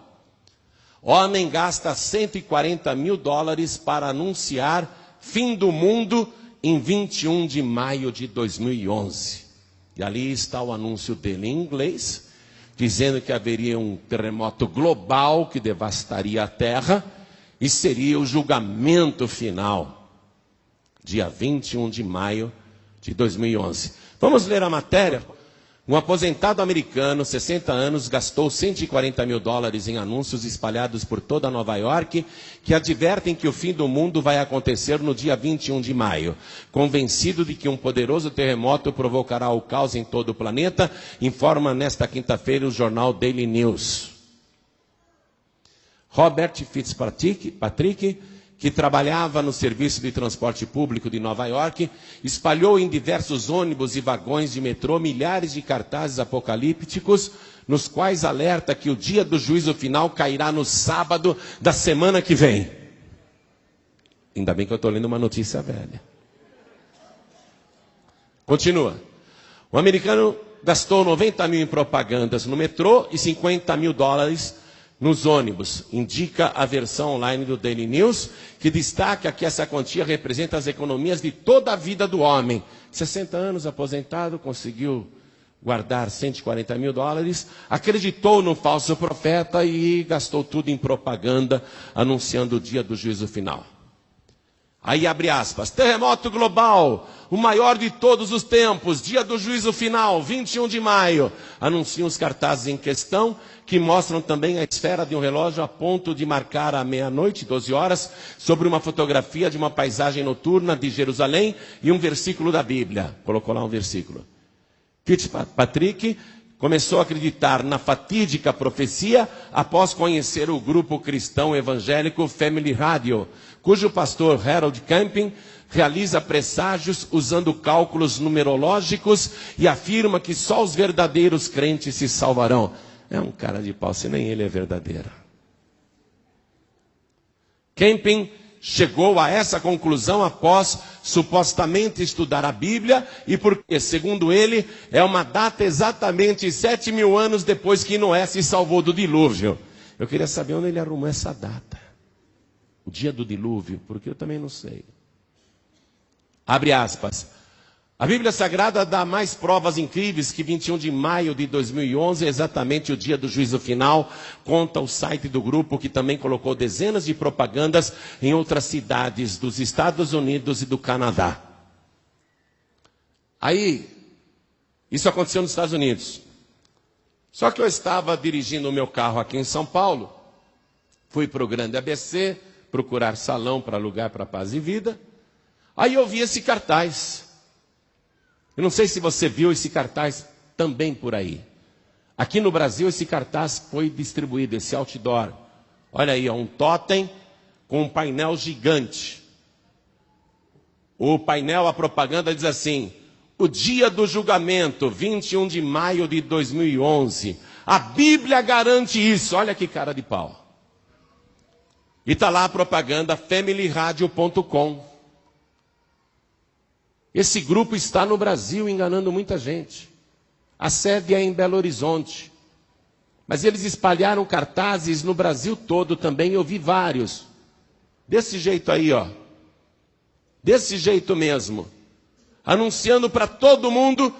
Homem gasta $140 mil para anunciar fim do mundo em 21 de maio de 2011. E ali está o anúncio dele em inglês, dizendo que haveria um terremoto global que devastaria a terra e seria o julgamento final. dia 21 de maio de 2011. Vamos ler a matéria? Um aposentado americano, 60 anos, gastou 140 mil dólares em anúncios espalhados por toda Nova York, que advertem que o fim do mundo vai acontecer no dia 21 de maio. Convencido de que um poderoso terremoto provocará o caos em todo o planeta, informa nesta quinta-feira o jornal Daily News. Robert Fitzpatrick, que trabalhava no serviço de transporte público de Nova York, espalhou em diversos ônibus e vagões de metrô milhares de cartazes apocalípticos, nos quais alerta que o dia do juízo final cairá no sábado da semana que vem. Ainda bem que eu estou lendo uma notícia velha. Continua. O americano gastou 90 mil em propagandas no metrô e 50 mil dólares nos ônibus, indica a versão online do Daily News, que destaca que essa quantia representa as economias de toda a vida do homem. 60 anos, aposentado, conseguiu guardar 140 mil dólares, acreditou no falso profeta e gastou tudo em propaganda, anunciando o dia do juízo final. Aí abre aspas, terremoto global, o maior de todos os tempos, dia do juízo final, 21 de maio. Anunciam os cartazes em questão, que mostram também a esfera de um relógio a ponto de marcar a meia-noite, 12 horas, sobre uma fotografia de uma paisagem noturna de Jerusalém e um versículo da Bíblia. Colocou lá um versículo. Fitzpatrick começou a acreditar na fatídica profecia após conhecer o grupo cristão evangélico Family Radio, cujo pastor Harold Camping realiza presságios usando cálculos numerológicos e afirma que só os verdadeiros crentes se salvarão. É um cara de pau, se nem ele é verdadeiro. Camping chegou a essa conclusão após supostamente estudar a Bíblia e porque, segundo ele, é uma data exatamente 7.000 anos depois que Noé se salvou do dilúvio. Eu queria saber onde ele arrumou essa data. O dia do dilúvio, porque eu também não sei. Abre aspas. A Bíblia Sagrada dá mais provas incríveis que 21 de maio de 2011 é exatamente o dia do juízo final, conta o site do grupo, que também colocou dezenas de propagandas em outras cidades dos Estados Unidos e do Canadá. Aí, isso aconteceu nos Estados Unidos. Só que eu estava dirigindo o meu carro aqui em São Paulo, fui para o Grande ABC, procurar salão para alugar para Paz e Vida, aí eu vi esse cartaz. Eu não sei se você viu esse cartaz também por aí. Aqui no Brasil esse cartaz foi distribuído, esse outdoor. Olha aí, um totem com um painel gigante. O painel, a propaganda diz assim, o dia do julgamento, 21 de maio de 2011. A Bíblia garante isso. Olha que cara de pau. E está lá a propaganda familyradio.com. Esse grupo está no Brasil enganando muita gente. A sede é em Belo Horizonte. Mas eles espalharam cartazes no Brasil todo também, eu vi vários. Desse jeito aí, ó. Desse jeito mesmo. Anunciando para todo mundo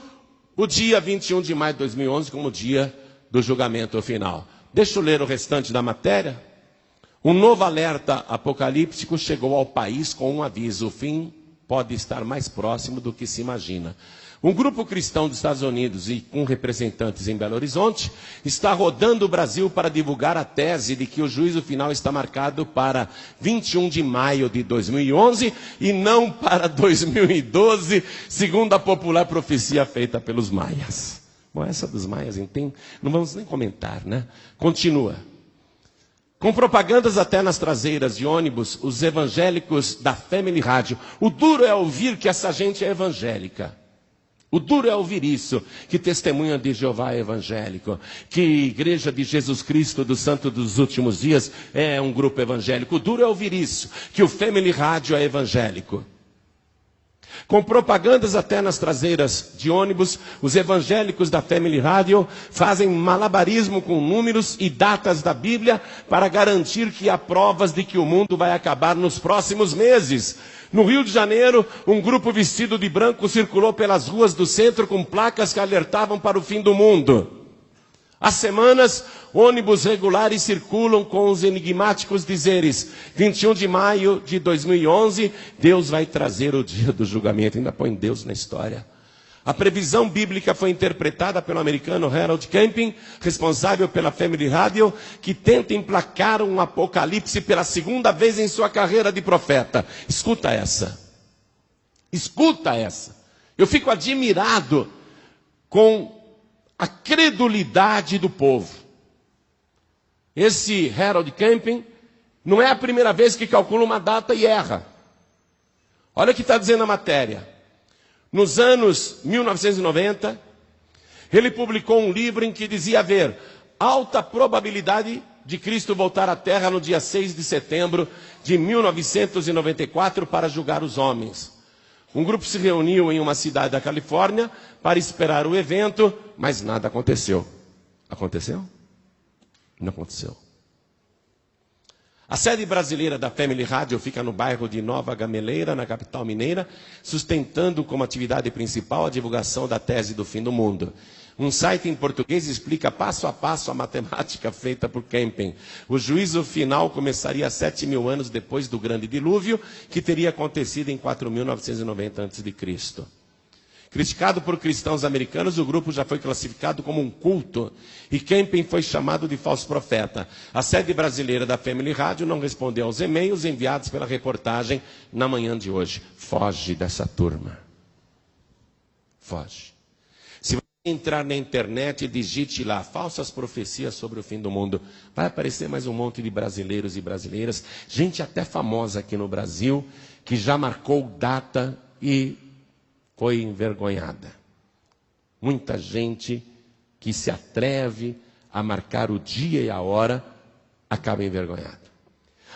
o dia 21 de maio de 2011 como o dia do julgamento final. Deixa eu ler o restante da matéria. Um novo alerta apocalíptico chegou ao país com um aviso. O fim pode estar mais próximo do que se imagina. Um grupo cristão dos Estados Unidos e com representantes em Belo Horizonte está rodando o Brasil para divulgar a tese de que o juízo final está marcado para 21 de maio de 2011 e não para 2012, segundo a popular profecia feita pelos maias. Bom, essa dos maias, entende? Não vamos nem comentar, né? Continua. Com propagandas até nas traseiras de ônibus, os evangélicos da Family Radio. O duro é ouvir que essa gente é evangélica. O duro é ouvir isso, que Testemunha de Jeová é evangélico, que Igreja de Jesus Cristo do Santo dos Últimos Dias é um grupo evangélico. O duro é ouvir isso, que o Family Radio é evangélico. Com propagandas até nas traseiras de ônibus, os evangélicos da Family Radio fazem malabarismo com números e datas da Bíblia para garantir que há provas de que o mundo vai acabar nos próximos meses. No Rio de Janeiro, um grupo vestido de branco circulou pelas ruas do centro com placas que alertavam para o fim do mundo. Há semanas, ônibus regulares circulam com os enigmáticos dizeres: 21 de maio de 2011, Deus vai trazer o dia do julgamento. Ainda põe Deus na história. A previsão bíblica foi interpretada pelo americano Harold Camping, responsável pela Family Radio, que tenta emplacar um apocalipse pela segunda vez em sua carreira de profeta. Escuta essa. Escuta essa. Eu fico admirado com a credulidade do povo. Esse Harold Camping não é a primeira vez que calcula uma data e erra. Olha o que está dizendo a matéria. Nos anos 1990, ele publicou um livro em que dizia haver alta probabilidade de Cristo voltar à Terra no dia 6 de setembro de 1994 para julgar os homens. Um grupo se reuniu em uma cidade da Califórnia para esperar o evento, mas nada aconteceu. Aconteceu? Não aconteceu. A sede brasileira da Family Radio fica no bairro de Nova Gameleira, na capital mineira, sustentando como atividade principal a divulgação da tese do fim do mundo. Um site em português explica passo a passo a matemática feita por Camping. O juízo final começaria 7.000 anos depois do grande dilúvio, que teria acontecido em 4.990 a.C. Criticado por cristãos americanos, o grupo já foi classificado como um culto e Camping foi chamado de falso profeta. A sede brasileira da Family Radio não respondeu aos e-mails enviados pela reportagem na manhã de hoje. Foge dessa turma. Foge. Se você entrar na internet e digite lá falsas profecias sobre o fim do mundo, vai aparecer mais um monte de brasileiros e brasileiras, gente até famosa aqui no Brasil, que já marcou data e foi envergonhada. Muita gente que se atreve a marcar o dia e a hora acaba envergonhada.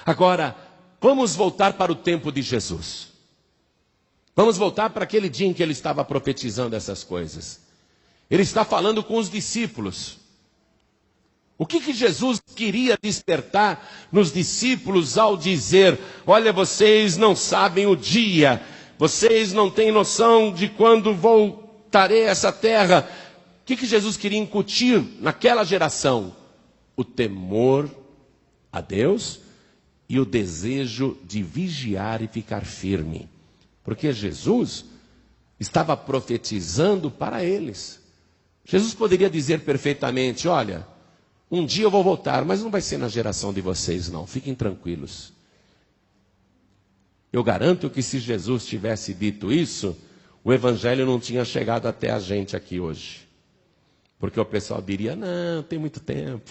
Agora, vamos voltar para o tempo de Jesus. Vamos voltar para aquele dia em que ele estava profetizando essas coisas. Ele está falando com os discípulos. O que Jesus queria despertar nos discípulos ao dizer: olha, vocês não sabem o dia, vocês não têm noção de quando voltarei a essa terra. O que Jesus queria incutir naquela geração? O temor a Deus e o desejo de vigiar e ficar firme. Porque Jesus estava profetizando para eles. Jesus poderia dizer perfeitamente: olha, um dia eu vou voltar, mas não vai ser na geração de vocês não, fiquem tranquilos. Eu garanto que se Jesus tivesse dito isso, o evangelho não tinha chegado até a gente aqui hoje. Porque o pessoal diria: não, tem muito tempo.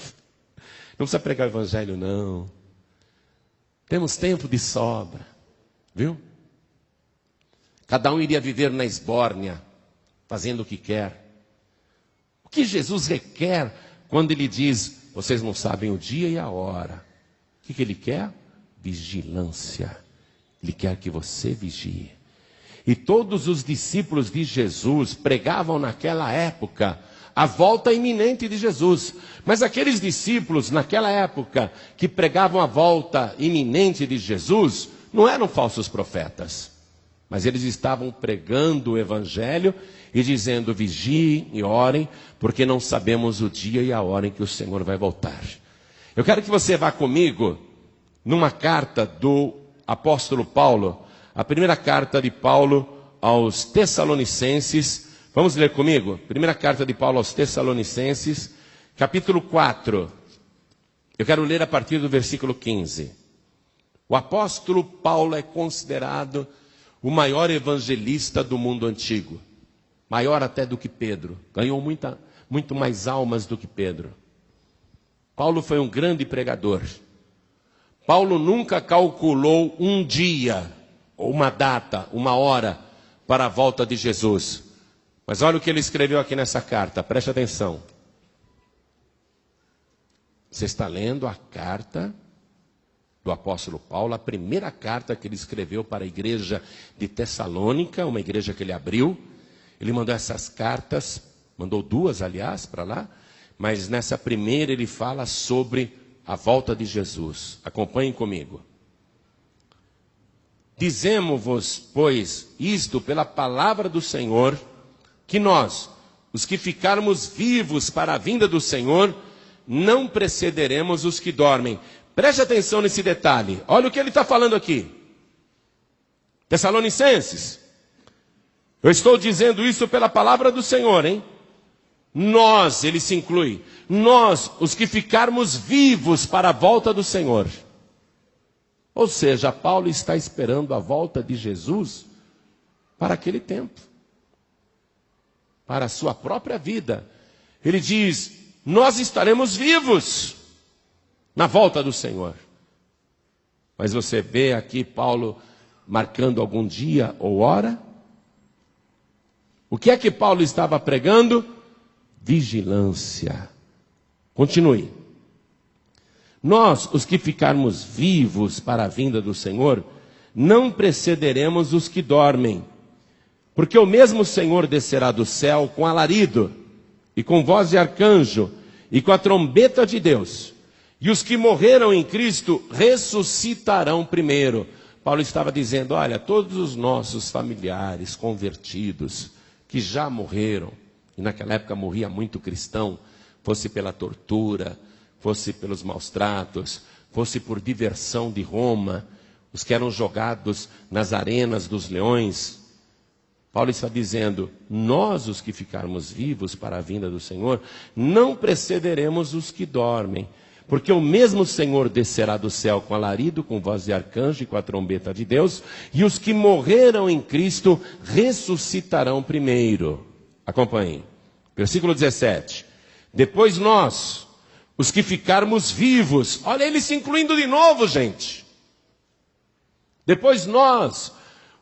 Não precisa pregar o evangelho não. Temos tempo de sobra. Viu? Cada um iria viver na esbórnia, fazendo o que quer. O que Jesus requer quando ele diz: vocês não sabem o dia e a hora? O que ele quer? Vigilância. Ele quer que você vigie. E todos os discípulos de Jesus pregavam naquela época a volta iminente de Jesus. Mas aqueles discípulos naquela época que pregavam a volta iminente de Jesus não eram falsos profetas. Mas eles estavam pregando o evangelho e dizendo: vigiem e orem, porque não sabemos o dia e a hora em que o Senhor vai voltar. Eu quero que você vá comigo numa carta do apóstolo Paulo, a primeira carta de Paulo aos Tessalonicenses. Vamos ler comigo? Primeira carta de Paulo aos Tessalonicenses, capítulo 4. Eu quero ler a partir do versículo 15. O apóstolo Paulo é considerado o maior evangelista do mundo antigo. Maior até do que Pedro. Ganhou muito mais almas do que Pedro. Paulo foi um grande pregador. Paulo nunca calculou um dia, ou uma data, uma hora, para a volta de Jesus. Mas olha o que ele escreveu aqui nessa carta, preste atenção. Você está lendo a carta do apóstolo Paulo, a primeira carta que ele escreveu para a igreja de Tessalônica, uma igreja que ele abriu. Ele mandou essas cartas, mandou duas, aliás, para lá, mas nessa primeira ele fala sobre a volta de Jesus. Acompanhem comigo. Dizemo-vos, pois, isto pela palavra do Senhor, que nós, os que ficarmos vivos para a vinda do Senhor, não precederemos os que dormem. Preste atenção nesse detalhe. Olha o que ele está falando aqui. Tessalonicenses, eu estou dizendo isso pela palavra do Senhor, hein? Nós, ele se inclui, nós, os que ficarmos vivos para a volta do Senhor. Ou seja, Paulo está esperando a volta de Jesus para aquele tempo, para a sua própria vida. Ele diz, nós estaremos vivos na volta do Senhor. Mas você vê aqui Paulo marcando algum dia ou hora? O que é que Paulo estava pregando? Vigilância. Continue. Nós, os que ficarmos vivos para a vinda do Senhor, não precederemos os que dormem. Porque o mesmo Senhor descerá do céu com alarido, e com voz de arcanjo, e com a trombeta de Deus. E os que morreram em Cristo ressuscitarão primeiro. Paulo estava dizendo, olha, todos os nossos familiares convertidos, que já morreram, e naquela época morria muito cristão, fosse pela tortura, fosse pelos maus tratos, fosse por diversão de Roma, os que eram jogados nas arenas dos leões. Paulo está dizendo, nós os que ficarmos vivos para a vinda do Senhor, não precederemos os que dormem. Porque o mesmo Senhor descerá do céu com alarido, com voz de arcanjo e com a trombeta de Deus, e os que morreram em Cristo ressuscitarão primeiro. Acompanhem. Versículo 17. Depois nós, os que ficarmos vivos, olha ele se incluindo de novo, gente. Depois nós,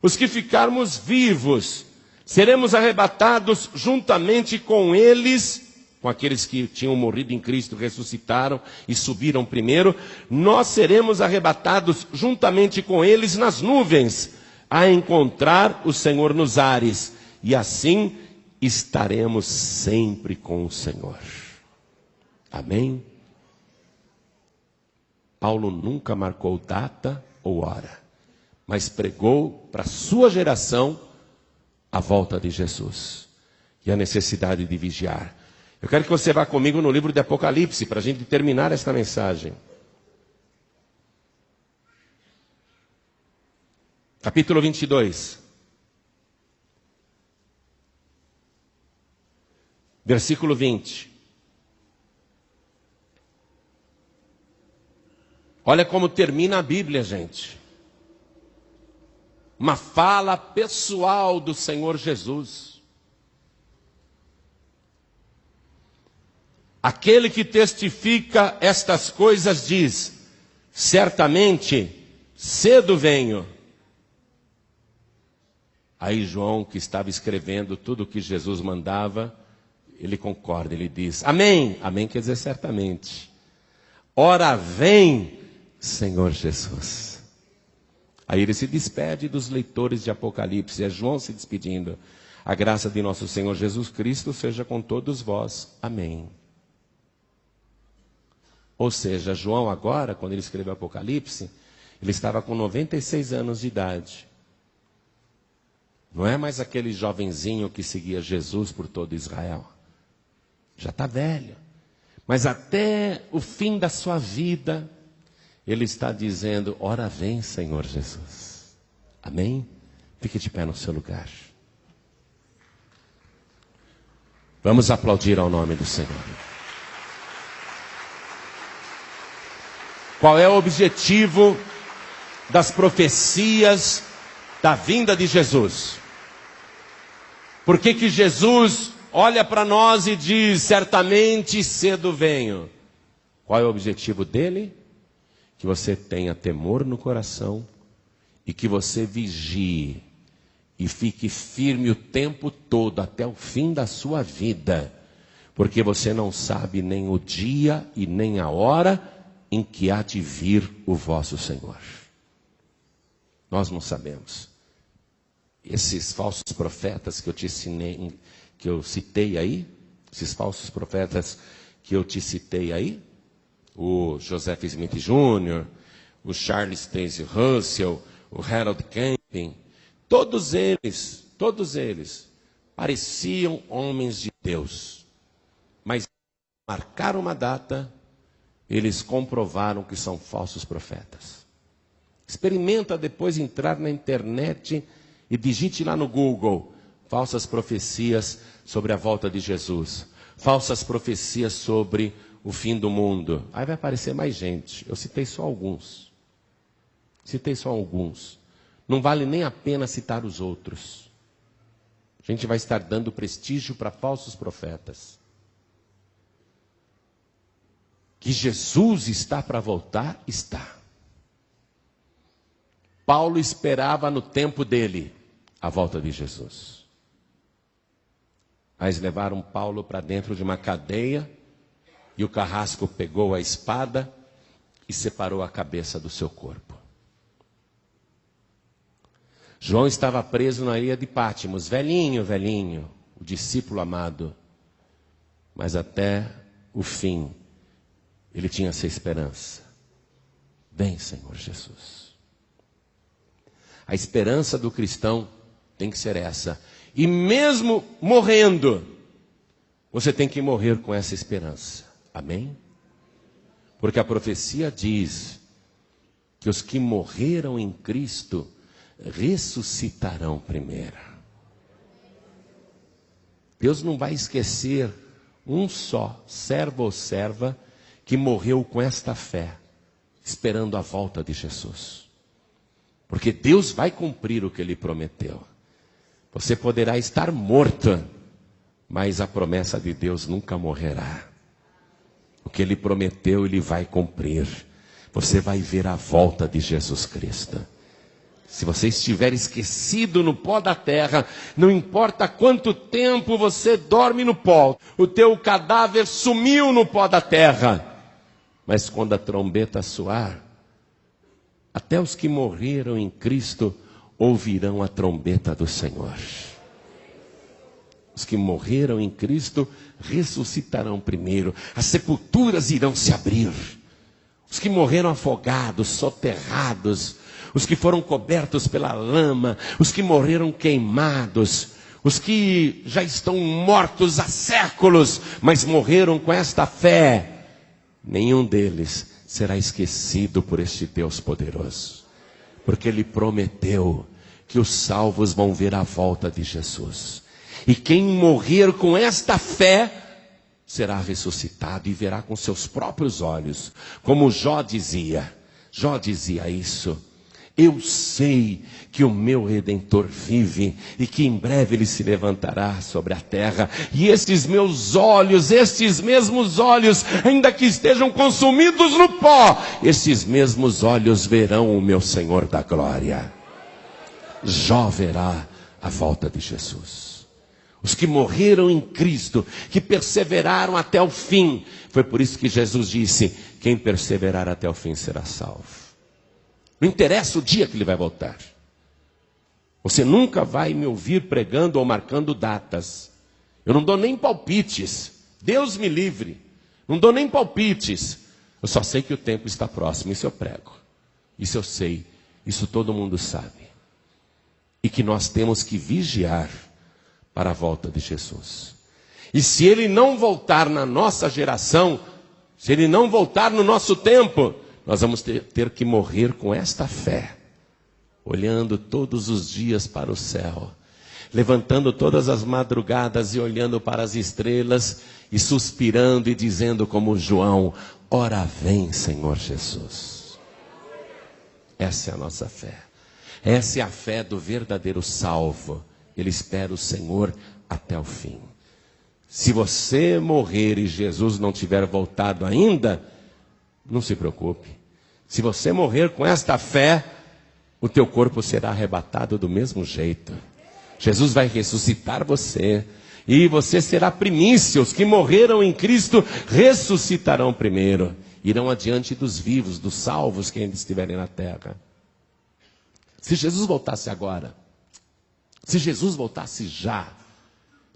os que ficarmos vivos, seremos arrebatados juntamente com eles, com aqueles que tinham morrido em Cristo, ressuscitaram e subiram primeiro, nós seremos arrebatados juntamente com eles nas nuvens, a encontrar o Senhor nos ares, e assim estaremos sempre com o Senhor. Amém? Paulo nunca marcou data ou hora, mas pregou para a sua geração a volta de Jesus e a necessidade de vigiar. Eu quero que você vá comigo no livro de Apocalipse, para a gente terminar esta mensagem. Capítulo 22. Versículo 20. Olha como termina a Bíblia, gente. Uma fala pessoal do Senhor Jesus. Aquele que testifica estas coisas diz, certamente, cedo venho. Aí João, que estava escrevendo tudo o que Jesus mandava, ele concorda, ele diz, amém. Amém quer dizer certamente. Ora vem, Senhor Jesus. Aí ele se despede dos leitores de Apocalipse, é João se despedindo. A graça de nosso Senhor Jesus Cristo seja com todos vós. Amém. Ou seja, João agora, quando ele escreveu Apocalipse, ele estava com 96 anos de idade. Não é mais aquele jovenzinho que seguia Jesus por todo Israel. Já está velho. Mas até o fim da sua vida, ele está dizendo, ora vem, Senhor Jesus. Amém? Fique de pé no seu lugar. Vamos aplaudir ao nome do Senhor. Qual é o objetivo das profecias da vinda de Jesus? Por que Jesus olha para nós e diz, certamente cedo venho? Qual é o objetivo dele? Que você tenha temor no coração e que você vigie e fique firme o tempo todo até o fim da sua vida, porque você não sabe nem o dia e nem a hora em que há de vir o vosso Senhor. Nós não sabemos. Esses falsos profetas que eu citei aí, esses falsos profetas que eu te citei aí, o Joseph Smith Jr., o Charles Taze Russell, o Harold Camping, todos eles pareciam homens de Deus, mas marcaram uma data, eles comprovaram que são falsos profetas. Experimenta depois entrar na internet e digite lá no Google, falsas profecias sobre a volta de Jesus, falsas profecias sobre o fim do mundo. Aí vai aparecer mais gente. Eu citei só alguns. Não vale nem a pena citar os outros. A gente vai estar dando prestígio para falsos profetas. Que Jesus está para voltar, está. Paulo esperava no tempo dele a volta de Jesus. Mas levaram Paulo para dentro de uma cadeia e o carrasco pegou a espada e separou a cabeça do seu corpo. João estava preso na ilha de Pátimos, velhinho, o discípulo amado. Mas até o fim, ele tinha essa esperança. Vem, Senhor Jesus. A esperança do cristão tem que ser essa. E mesmo morrendo, você tem que morrer com essa esperança. Amém? Porque a profecia diz que os que morreram em Cristo ressuscitarão primeiro. Deus não vai esquecer um só servo ou serva que morreu com esta fé, esperando a volta de Jesus. Porque Deus vai cumprir o que Ele prometeu. Você poderá estar morto, mas a promessa de Deus nunca morrerá. O que Ele prometeu, Ele vai cumprir. Você vai ver a volta de Jesus Cristo. Se você estiver esquecido no pó da terra, não importa quanto tempo você dorme no pó, o teu cadáver sumiu no pó da terra. Mas quando a trombeta soar, até os que morreram em Cristo ouvirão a trombeta do Senhor. Os que morreram em Cristo ressuscitarão primeiro. As sepulturas irão se abrir. Os que morreram afogados, soterrados, os que foram cobertos pela lama, os que morreram queimados, os que já estão mortos há séculos, mas morreram com esta fé, nenhum deles será esquecido por este Deus poderoso, porque Ele prometeu que os salvos vão ver a volta de Jesus, e quem morrer com esta fé será ressuscitado e verá com seus próprios olhos, como Jó dizia isso: eu sei que o meu Redentor vive e que em breve Ele se levantará sobre a terra. E estes meus olhos, estes mesmos olhos, ainda que estejam consumidos no pó, estes mesmos olhos verão o meu Senhor da glória. Jó verá a volta de Jesus. Os que morreram em Cristo, que perseveraram até o fim. Foi por isso que Jesus disse: quem perseverar até o fim será salvo. Não interessa o dia que Ele vai voltar. Você nunca vai me ouvir pregando ou marcando datas. Eu não dou nem palpites. Deus me livre. Não dou nem palpites. Eu só sei que o tempo está próximo. Isso eu prego. Isso eu sei. Isso todo mundo sabe. E que nós temos que vigiar para a volta de Jesus. E se Ele não voltar na nossa geração, se Ele não voltar no nosso tempo, nós vamos ter que morrer com esta fé, olhando todos os dias para o céu, levantando todas as madrugadas e olhando para as estrelas, e suspirando e dizendo como João: ora vem, Senhor Jesus. Essa é a nossa fé. Essa é a fé do verdadeiro salvo. Ele espera o Senhor até o fim. Se você morrer e Jesus não tiver voltado ainda, não se preocupe. Se você morrer com esta fé, o teu corpo será arrebatado do mesmo jeito. Jesus vai ressuscitar você. E você será primícia. Os que morreram em Cristo ressuscitarão primeiro. Irão adiante dos vivos, dos salvos que ainda estiverem na terra. Se Jesus voltasse agora, se Jesus voltasse já,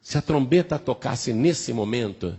se a trombeta tocasse nesse momento,